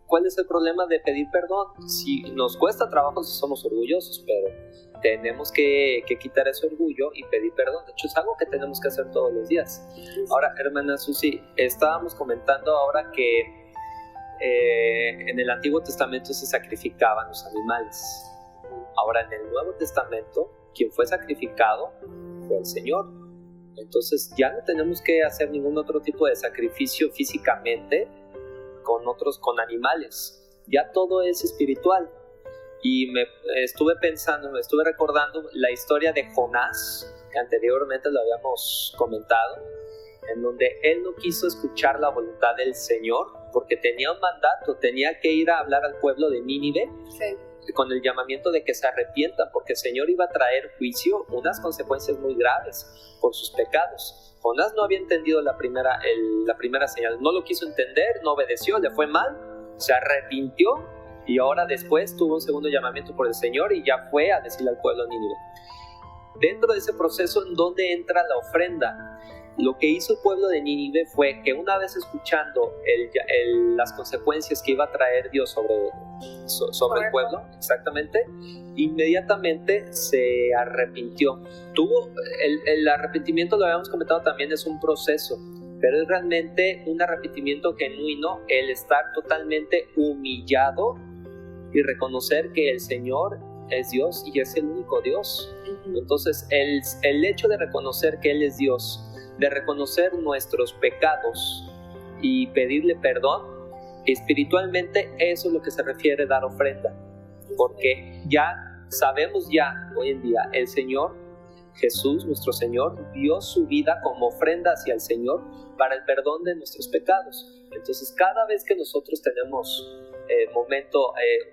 ¿cuál es el problema de pedir perdón? Si nos cuesta trabajo, si somos orgullosos, pero tenemos que quitar ese orgullo y pedir perdón. De hecho, es algo que tenemos que hacer todos los días. Ahora, hermana Susi, estábamos comentando ahora que en el Antiguo Testamento se sacrificaban los animales. Ahora, en el Nuevo Testamento, quien fue sacrificado fue el Señor. Entonces, ya no tenemos que hacer ningún otro tipo de sacrificio físicamente con animales. Ya todo es espiritual. Y me estuve recordando la historia de Jonás, que anteriormente lo habíamos comentado, en donde él no quiso escuchar la voluntad del Señor, porque tenía un mandato, tenía que ir a hablar al pueblo de Nínive, con el llamamiento de que se arrepientan, porque el Señor iba a traer juicio, unas consecuencias muy graves por sus pecados. Jonás no había entendido la primera señal, no lo quiso entender, no obedeció, le fue mal, se arrepintió, y ahora después tuvo un segundo llamamiento por el Señor y ya fue a decirle al pueblo de Nínive. Dentro de ese proceso, ¿en dónde entra la ofrenda? Lo que hizo el pueblo de Nínive fue que una vez escuchando las consecuencias que iba a traer Dios sobre el pueblo, exactamente, inmediatamente se arrepintió. El arrepentimiento, lo habíamos comentado también, es un proceso, pero es realmente un arrepentimiento genuino, el estar totalmente humillado y reconocer que el Señor es Dios y es el único Dios. Entonces el hecho de reconocer que Él es Dios, de reconocer nuestros pecados y pedirle perdón, espiritualmente eso es lo que se refiere a dar ofrenda, porque ya sabemos hoy en día, el Señor Jesús, nuestro Señor, dio su vida como ofrenda hacia el Señor para el perdón de nuestros pecados. Entonces, cada vez que nosotros tenemos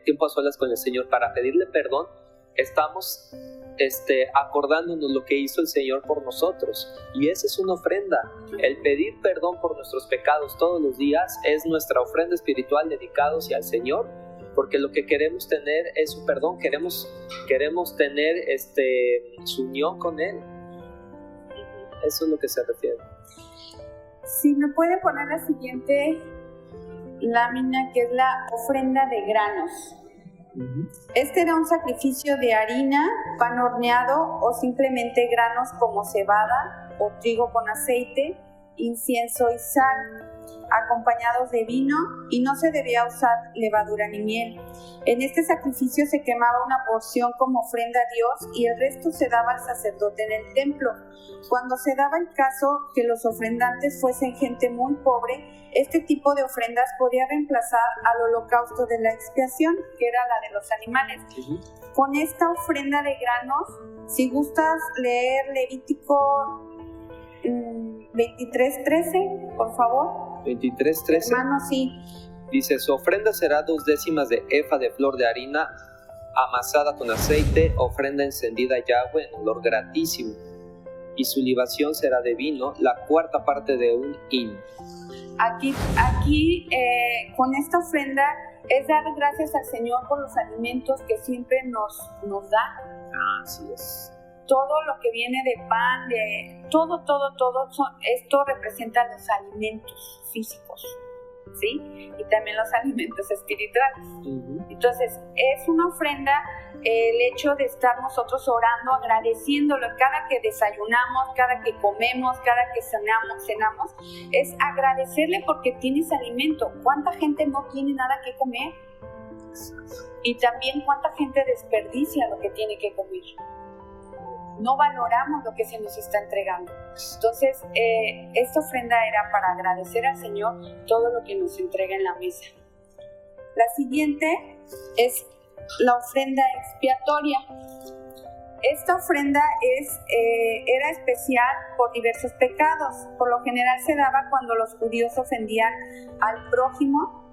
tiempo a solas con el Señor para pedirle perdón, estamos acordándonos lo que hizo el Señor por nosotros, y esa es una ofrenda. El pedir perdón por nuestros pecados todos los días es nuestra ofrenda espiritual dedicada hacia el Señor, porque lo que queremos tener es su perdón, queremos tener su unión con Él. Eso es lo que se refiere. Si me puede poner la siguiente lámina, que es la ofrenda de granos. Este era un sacrificio de harina, pan horneado o simplemente granos como cebada o trigo con aceite, incienso y sal, acompañados de vino, y no se debía usar levadura ni miel. En este sacrificio se quemaba una porción como ofrenda a Dios y el resto se daba al sacerdote en el templo. Cuando se daba el caso que los ofrendantes fuesen gente muy pobre, este tipo de ofrendas podía reemplazar al holocausto de la expiación, que era la de los animales. Con esta ofrenda de granos, si gustas leer Levítico 23:13, por favor. 23:13. Hermano, sí. Dice: su ofrenda será 2 décimas de efa de flor de harina amasada con aceite, ofrenda encendida a Yahweh en olor gratísimo, y su libación será de vino, la cuarta parte de un hin. Aquí con esta ofrenda es dar gracias al Señor por los alimentos que siempre nos da. Así es. Todo lo que viene de pan, de todo, esto representa los alimentos físicos, ¿sí? Y también los alimentos espirituales. Entonces, es una ofrenda el hecho de estar nosotros orando, agradeciéndolo cada que desayunamos, cada que comemos, cada que cenamos, es agradecerle porque tienes alimento. ¿Cuánta gente no tiene nada que comer? Y también cuánta gente desperdicia lo que tiene que comer. No valoramos lo que se nos está entregando. Entonces, esta ofrenda era para agradecer al Señor todo lo que nos entrega en la mesa. La siguiente es la ofrenda expiatoria. Esta ofrenda era especial por diversos pecados. Por lo general se daba cuando los judíos ofendían al prójimo.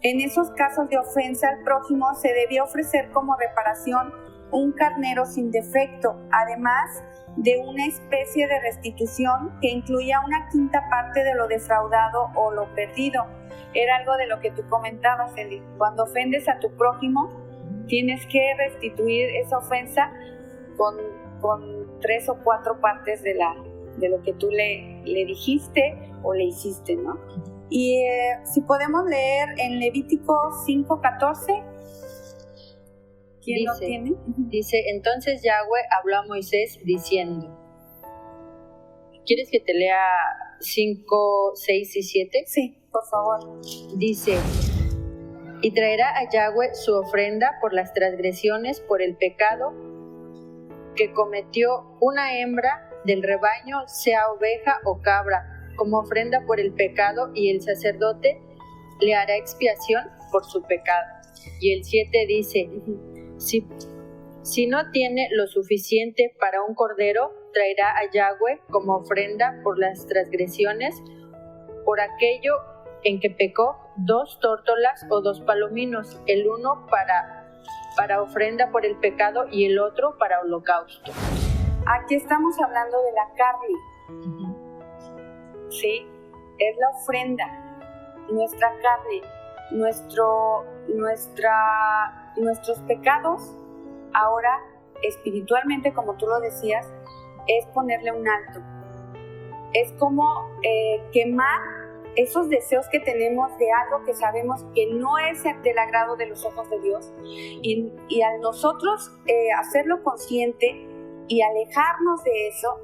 En esos casos de ofensa al prójimo se debía ofrecer como reparación un carnero sin defecto, además de una especie de restitución que incluía una quinta parte de lo defraudado o lo perdido. Era algo de lo que tú comentabas, Eli. Cuando ofendes a tu prójimo, tienes que restituir esa ofensa con 3 o 4 partes de lo que tú le dijiste o le hiciste, ¿no? Y si podemos leer en Levítico 5:14, ¿quién lo tiene? Dice, entonces Yahweh habló a Moisés diciendo, ¿quieres que te lea 5, 6 y 7? Sí, por favor. Dice, y traerá a Yahweh su ofrenda por las transgresiones, por el pecado que cometió una hembra del rebaño, sea oveja o cabra, como ofrenda por el pecado, y el sacerdote le hará expiación por su pecado. Y el 7 dice, si no tiene lo suficiente para un cordero, traerá a Yahweh como ofrenda por las transgresiones, por aquello en que pecó, 2 tórtolas o 2 palominos, el uno para ofrenda por el pecado y el otro para holocausto. Aquí estamos hablando de la carne. Sí, es la ofrenda, nuestra carne, nuestros pecados. Ahora, espiritualmente, como tú lo decías, es ponerle un alto. Es como quemar esos deseos que tenemos de algo que sabemos que no es del agrado de los ojos de Dios. Y al nosotros hacerlo consciente y alejarnos de eso,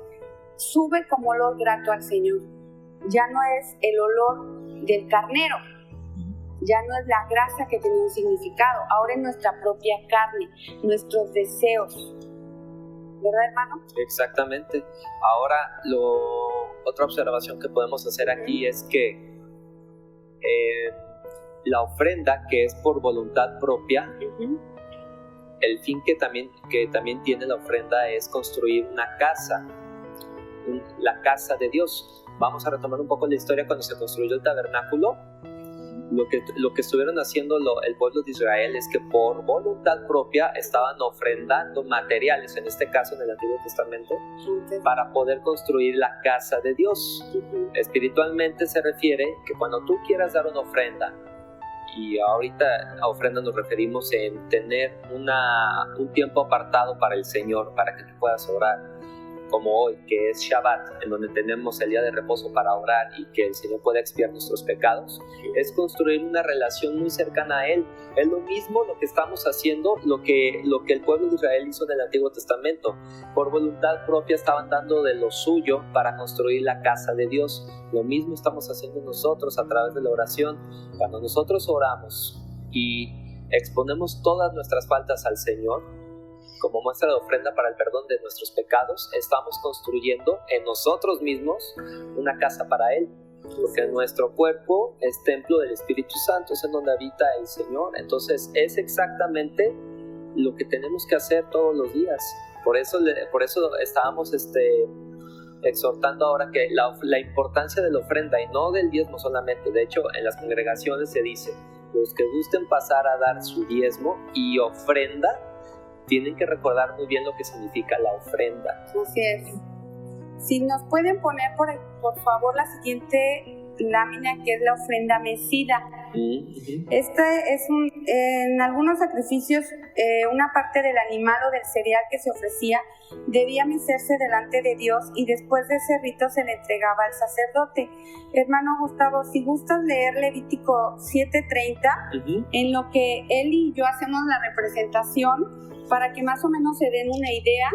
sube como olor grato al Señor. Ya no es el olor del carnero, ya no es la grasa que tenía un significado, ahora es nuestra propia carne, nuestros deseos. ¿Verdad, hermano? Exactamente. Ahora, otra observación que podemos hacer aquí es que la ofrenda, que es por voluntad propia, el fin que también tiene la ofrenda es construir una casa, la casa de Dios. Vamos a retomar un poco la historia cuando se construyó el tabernáculo. Lo que estuvieron haciendo el pueblo de Israel es que por voluntad propia estaban ofrendando materiales, en este caso en el Antiguo Testamento, para poder construir la casa de Dios. Espiritualmente se refiere que cuando tú quieras dar una ofrenda, y ahorita a ofrenda nos referimos en tener un tiempo apartado para el Señor, para que tú puedas orar, como hoy, que es Shabbat, en donde tenemos el día de reposo para orar y que el Señor pueda expiar nuestros pecados, es construir una relación muy cercana a Él. Es lo mismo lo que estamos haciendo, lo que el pueblo de Israel hizo en el Antiguo Testamento. Por voluntad propia estaban dando de lo suyo para construir la casa de Dios. Lo mismo estamos haciendo nosotros a través de la oración. Cuando nosotros oramos y exponemos todas nuestras faltas al Señor, como muestra de ofrenda para el perdón de nuestros pecados, estamos construyendo en nosotros mismos una casa para Él, porque nuestro cuerpo es templo del Espíritu Santo, es en donde habita el Señor. Entonces es exactamente lo que tenemos que hacer todos los días. Por eso estábamos exhortando ahora que la importancia de la ofrenda y no del diezmo solamente. De hecho, en las congregaciones se dice, los que gusten pasar a dar su diezmo y ofrenda, tienen que recordar muy bien lo que significa la ofrenda. Así es. Si nos pueden poner por favor la siguiente lámina, que es la ofrenda mecida. Este es en algunos sacrificios, una parte del animal o del cereal que se ofrecía debía mecerse delante de Dios, y después de ese rito se le entregaba al sacerdote. Hermano Gustavo, si gustas leer Levítico 7:30, en lo que él y yo hacemos la representación, para que más o menos se den una idea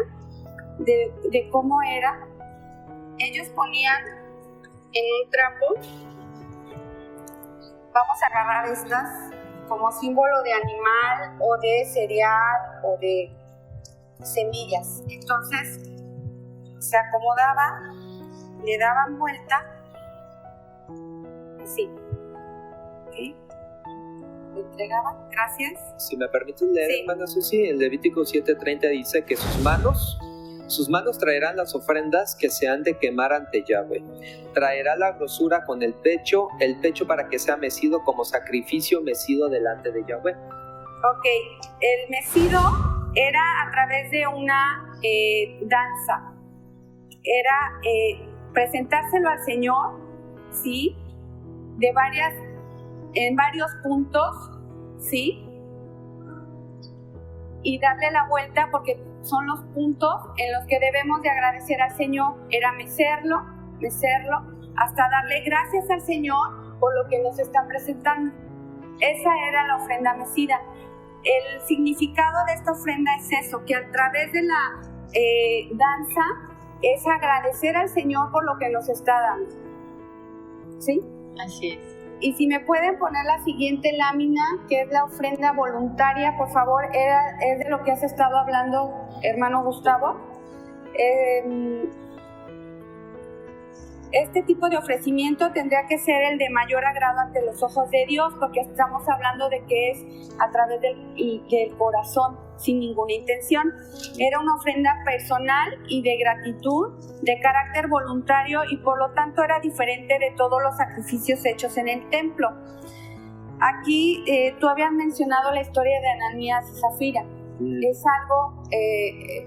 de cómo era. Ellos ponían en un trapo, vamos a agarrar estas como símbolo de animal o de cereal o de semillas. Entonces se acomodaba, le daban vuelta, así, ¿ok? Lo entregaban. Gracias. Si me permites leer, hermana Susi, en Levítico 7:30 dice que sus manos traerán las ofrendas que se han de quemar ante Yahweh. Traerá la grosura con el pecho para que sea mecido como sacrificio mecido delante de Yahweh. Ok, el mecido era a través de una danza. Era presentárselo al Señor, ¿sí? En varios puntos, ¿sí? Y darle la vuelta, porque son los puntos en los que debemos de agradecer al Señor. Era mecerlo, hasta darle gracias al Señor por lo que nos está presentando. Esa era la ofrenda mecida. El significado de esta ofrenda es eso, que a través de la danza es agradecer al Señor por lo que nos está dando. ¿Sí? Así es. Y si me pueden poner la siguiente lámina, que es la ofrenda voluntaria, por favor, es de lo que has estado hablando, hermano Gustavo. Este tipo de ofrecimiento tendría que ser el de mayor agrado ante los ojos de Dios, porque estamos hablando de que es a través del corazón, sin ninguna intención. Era una ofrenda personal y de gratitud, de carácter voluntario, y por lo tanto era diferente de todos los sacrificios hechos en el templo. Aquí tú habías mencionado la historia de Ananías y Zafira. Es algo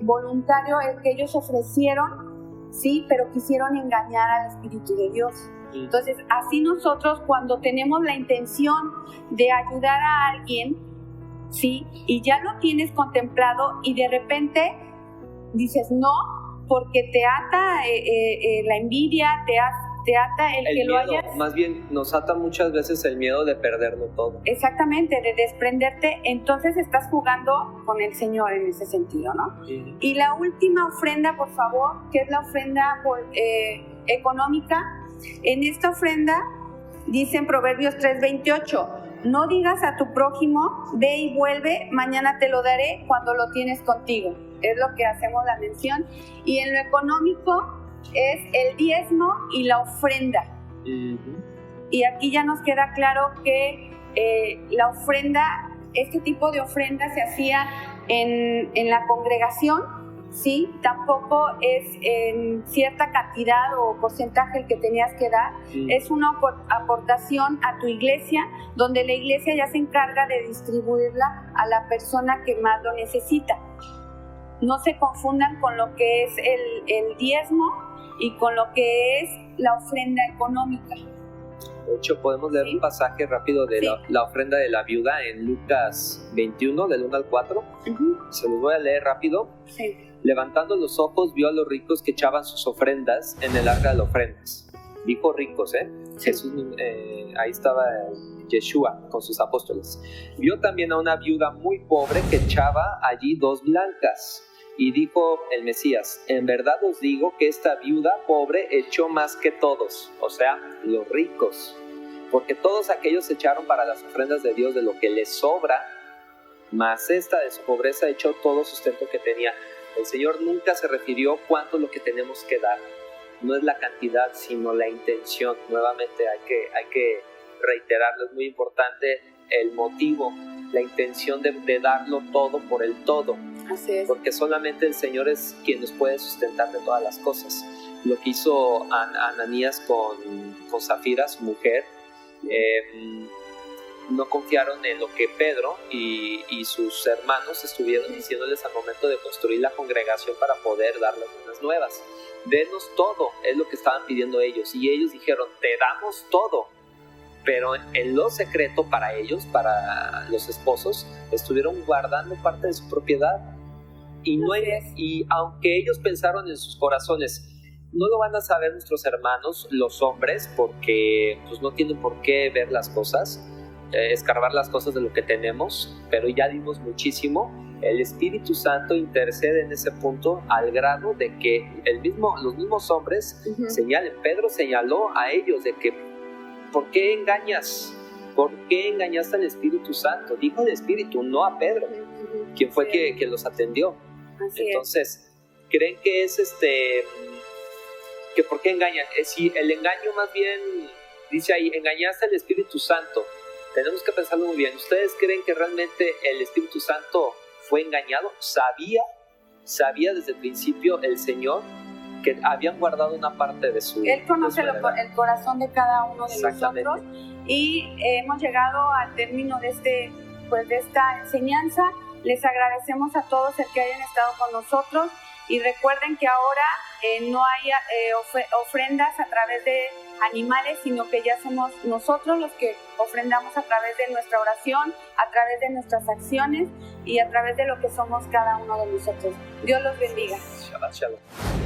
voluntario el que ellos ofrecieron, sí, pero quisieron engañar al Espíritu de Dios. Entonces, así nosotros, cuando tenemos la intención de ayudar a alguien, sí, y ya lo tienes contemplado y de repente dices no, porque te ata la envidia, te ata el que miedo, lo hayas... Más bien nos ata muchas veces el miedo de perderlo todo. Exactamente, de desprenderte. Entonces estás jugando con el Señor en ese sentido, ¿no? Sí. Y la última ofrenda, por favor, que es la ofrenda económica. En esta ofrenda dice en Proverbios 3:28, no digas a tu prójimo, ve y vuelve, mañana te lo daré cuando lo tienes contigo. Es lo que hacemos la mención. Y en lo económico es el diezmo y la ofrenda. Y aquí ya nos queda claro que la ofrenda, este tipo de ofrenda se hacía en la congregación, ¿sí? Tampoco es en cierta cantidad o porcentaje el que tenías que dar. Es una aportación a tu iglesia, donde la iglesia ya se encarga de distribuirla a la persona que más lo necesita. No se confundan con lo que es el diezmo y con lo que es la ofrenda económica. De hecho, podemos leer un pasaje rápido de la ofrenda de la viuda en Lucas 21, del 1 al 4. Se los voy a leer rápido. Sí. Levantando los ojos, vio a los ricos que echaban sus ofrendas en el arca de las ofrendas. Dijo ricos, Jesús, ahí estaba Yeshua con sus apóstoles. Vio también a una viuda muy pobre que echaba allí 2 blancas. Y dijo el Mesías, en verdad os digo que esta viuda pobre echó más que todos, o sea, los ricos, porque todos aquellos echaron para las ofrendas de Dios de lo que les sobra, mas esta de su pobreza echó todo sustento que tenía. El Señor nunca se refirió cuánto es lo que tenemos que dar, no es la cantidad, sino la intención. Nuevamente hay que reiterarlo, es muy importante el motivo, la intención de darlo todo por el todo. Así es. Porque solamente el Señor es quien nos puede sustentar de todas las cosas. Lo que hizo Ananías con Zafira, su mujer, no confiaron en lo que Pedro y sus hermanos estuvieron diciéndoles al momento de construir la congregación para poder dar las buenas nuevas. Denos todo, es lo que estaban pidiendo ellos. Y ellos dijeron, te damos todo. Pero en lo secreto para ellos, para los esposos, estuvieron guardando parte de su propiedad. Y aunque ellos pensaron en sus corazones, no lo van a saber nuestros hermanos, los hombres, porque pues, no tienen por qué ver las cosas, escarbar las cosas de lo que tenemos, pero ya dimos muchísimo. El Espíritu Santo intercede en ese punto al grado de que los mismos hombres señalen. Pedro señaló a ellos de que ¿por qué engañas? ¿Por qué engañaste al Espíritu Santo? Dijo el Espíritu, no a Pedro, quien fue quien los atendió. Así Entonces, ¿creen que es que por qué engañan? Si el engaño más bien, dice ahí, engañaste al Espíritu Santo. Tenemos que pensarlo muy bien. ¿Ustedes creen que realmente el Espíritu Santo fue engañado? ¿Sabía desde el principio el Señor que habían guardado una parte de su... Él conoce el corazón de cada uno de nosotros, y hemos llegado al término de esta enseñanza. Les agradecemos a todos el que hayan estado con nosotros, y recuerden que ahora no hay ofrendas a través de animales, sino que ya somos nosotros los que ofrendamos a través de nuestra oración, a través de nuestras acciones. y a través de lo que somos cada uno de nosotros. Dios los bendiga. Shabbat shalom.